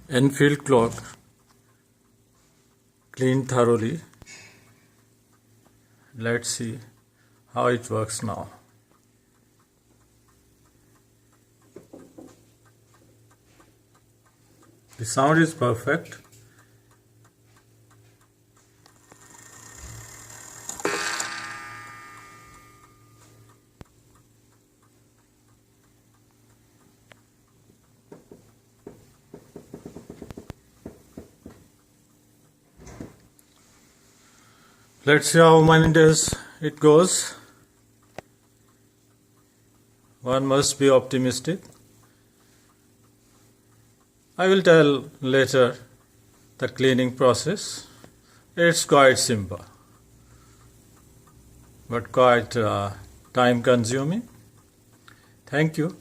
Enfield clock cleaned thoroughly. Let's see how it works now. The sound is perfect. Let's see how many days it goes. One must be optimistic. I will tell later the cleaning process. It's quite simple, but quite time consuming. Thank you.